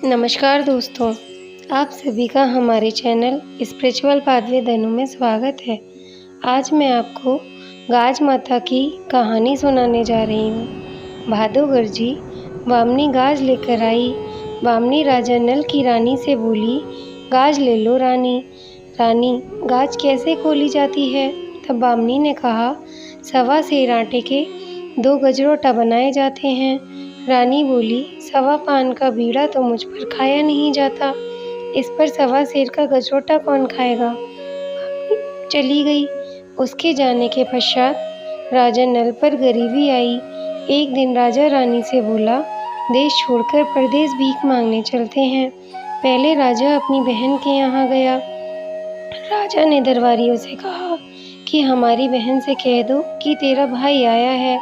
नमस्कार दोस्तों, आप सभी का हमारे चैनल स्पिरिचुअल पाथवे धनु में स्वागत है। आज मैं आपको गाज माता की कहानी सुनाने जा रही हूँ। भादोगर जी बामनी गाज लेकर आई। बामनी राजा नल की रानी से बोली, गाज ले लो रानी। रानी, गाज कैसे खोली जाती है? तब बामनी ने कहा, सवा सेर आटे के 2 गजरोटा बनाए जाते हैं। रानी बोली, सवा पान का बीड़ा तो मुझ पर खाया नहीं जाता, इस पर सवा सेर का गजरोटा कौन खाएगा? चली गई। उसके जाने के पश्चात राजा नल पर गरीबी आई। एक दिन राजा रानी से बोला, देश छोड़कर परदेश भीख मांगने चलते हैं। पहले राजा अपनी बहन के यहाँ गया। राजा ने दरबारियों से कहा कि हमारी बहन से कह दो कि तेरा भाई आया है।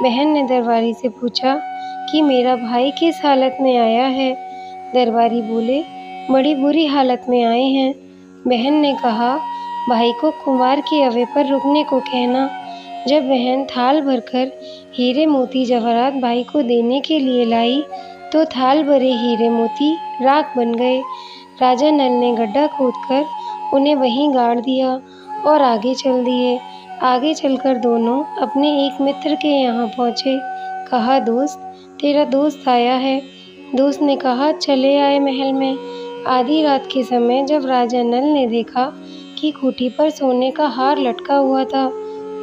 बहन ने दरबारी से पूछा कि मेरा भाई किस हालत में आया है? दरबारी बोले, बड़ी बुरी हालत में आए हैं। बहन ने कहा, भाई को कुंवार के अवे पर रुकने को कहना। जब बहन थाल भरकर हीरे मोती जवाहरात भाई को देने के लिए लाई तो थाल भरे हीरे मोती राख बन गए। राजा नल ने गड्ढा खोदकर उन्हें वहीं गाड़ दिया और आगे चल दिए। आगे चलकर दोनों अपने एक मित्र के यहाँ पहुँचे। कहा, दोस्त, तेरा दोस्त आया है। दोस्त ने कहा, चले आए महल में। आधी रात के समय जब राजा नल ने देखा कि खूंटी पर सोने का हार लटका हुआ था,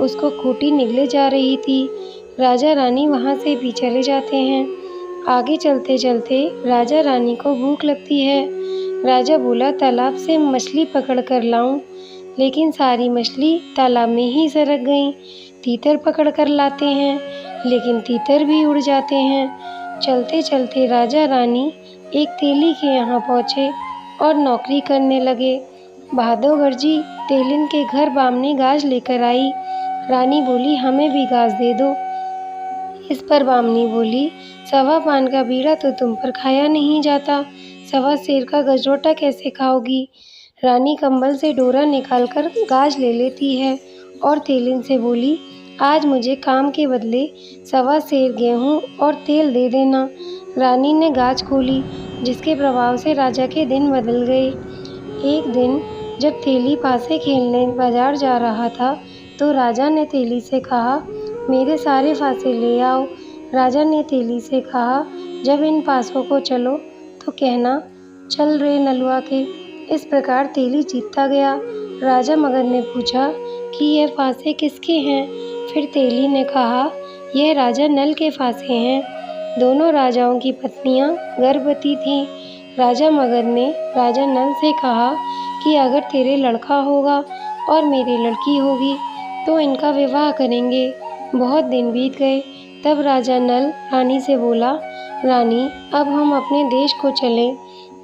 उसको खूंटी निगले जा रही थी। राजा रानी वहाँ से भी चले जाते हैं। आगे चलते चलते राजा रानी को भूख लगती है। राजा बोला, तालाब से मछली पकड़ कर लाऊं, लेकिन सारी मछली तालाब में ही सरक गईं। तीतर पकड़ कर लाते हैं, लेकिन तीतर भी उड़ जाते हैं। चलते चलते राजा रानी एक तेली के यहाँ पहुँचे और नौकरी करने लगे। भादोगर जी तेलिन के घर बामनी गाज लेकर आई। रानी बोली, हमें भी गाज दे दो। इस पर बामनी बोली, सवा पान का बीड़ा तो तुम पर खाया नहीं जाता, सवा सेर का गजरोटा कैसे खाओगी? रानी कंबल से डोरा निकालकर गाज ले लेती है और तेलिन से बोली, आज मुझे काम के बदले सवा सेर गेहूँ और तेल दे देना। रानी ने गाज खोली, जिसके प्रभाव से राजा के दिन बदल गए। एक दिन जब तेली पासे खेलने बाजार जा रहा था तो राजा ने तेली से कहा, मेरे सारे फासे ले आओ। राजा ने तेली से कहा, जब इन पासों को चलो तो कहना, चल रे नलुआ के। इस प्रकार तेली जीतता गया। राजा मगध ने पूछा कि यह फासे किसके हैं? फिर तेली ने कहा, यह राजा नल के फासे हैं। दोनों राजाओं की पत्नियां गर्भवती थीं। राजा मगध ने राजा नल से कहा कि अगर तेरे लड़का होगा और मेरी लड़की होगी तो इनका विवाह करेंगे। बहुत दिन बीत गए। तब राजा नल रानी से बोला, रानी, अब हम अपने देश को चलें।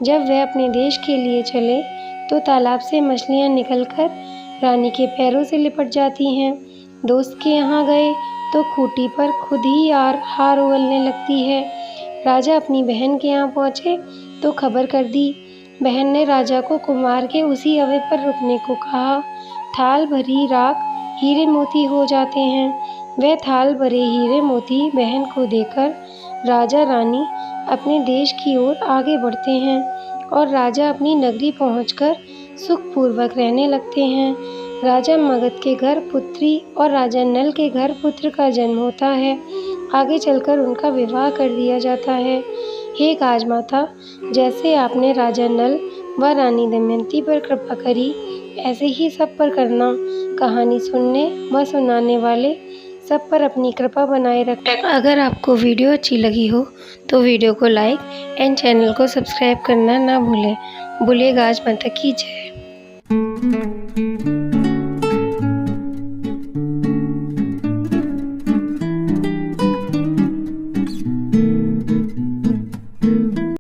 जब वह अपने देश के लिए चले तो तालाब से मछलियाँ निकलकर रानी के पैरों से लिपट जाती हैं। दोस्त के यहाँ गए तो खूंटी पर खुद ही हार उगलने लगती है। राजा अपनी बहन के यहाँ पहुँचे तो खबर कर दी। बहन ने राजा को कुमार के उसी अवे पर रुकने को कहा। थाल भरी राख हीरे मोती हो जाते हैं। वह थाल भरे हीरे मोती बहन को देकर राजा रानी अपने देश की ओर आगे बढ़ते हैं और राजा अपनी नगरी पहुंचकर सुखपूर्वक रहने लगते हैं। राजा मगध के घर पुत्री और राजा नल के घर पुत्र का जन्म होता है। आगे चलकर उनका विवाह कर दिया जाता है। हे गाज माता, जैसे आपने राजा नल व रानी दमयंती पर कृपा करी, ऐसे ही सब पर करना। कहानी सुनने व सुनाने वाले सब पर अपनी कृपा बनाए रखना। अगर आपको वीडियो अच्छी लगी हो तो वीडियो को लाइक एंड चैनल को सब्सक्राइब करना ना भूलें। बोलिए गाज माता की जय।